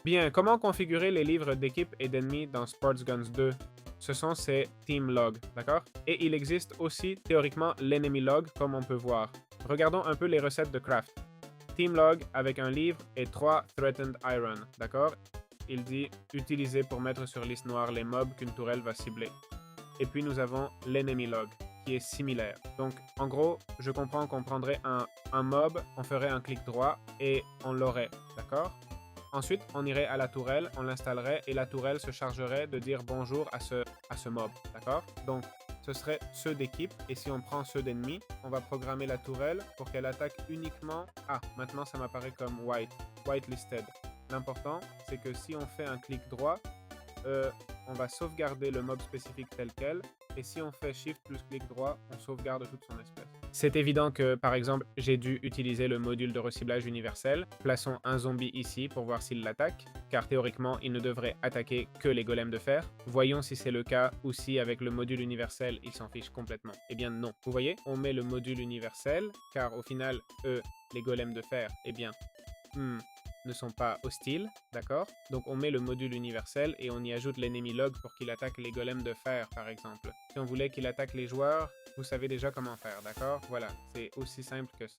Bien, comment configurer les livres d'équipe et d'ennemis dans Sports Guns 2? Ce sont ces team log, d'accord? Et il existe aussi théoriquement l'enemy log, comme on peut voir. Regardons un peu les recettes de craft. Team log avec un livre et 3 threatened iron, d'accord? Il dit utiliser pour mettre sur liste noire les mobs qu'une tourelle va cibler. Et puis nous avons l'enemy log, qui est similaire. Donc en gros, je comprends qu'on prendrait un mob, on ferait un clic droit et on l'aurait, d'accord? Ensuite, on irait à la tourelle, on l'installerait et la tourelle se chargerait de dire bonjour à ce mob, d'accord? Donc, ce serait ceux d'équipe et si on prend ceux d'ennemis, on va programmer la tourelle pour qu'elle attaque uniquement... Ah, maintenant ça m'apparaît comme whitelisted. L'important, c'est que si on fait un clic droit, euh, on va sauvegarder le mob spécifique tel quel, et si on fait Shift plus clic droit, on sauvegarde toute son espèce. C'est évident que, par exemple, j'ai dû utiliser le module de reciblage universel. Plaçons un zombie ici pour voir s'il l'attaque, car théoriquement, il ne devrait attaquer que les golems de fer. Voyons si c'est le cas ou si avec le module universel, il s'en fiche complètement. Eh bien non. Vous voyez, on met le module universel, car au final, eux, les golems de fer, eh bien, ne sont pas hostiles, d'accord? Donc on met le module universel et on y ajoute l'enemy log pour qu'il attaque les golems de fer, par exemple. Si on voulait qu'il attaque les joueurs, vous savez déjà comment faire, d'accord? Voilà, c'est aussi simple que ça.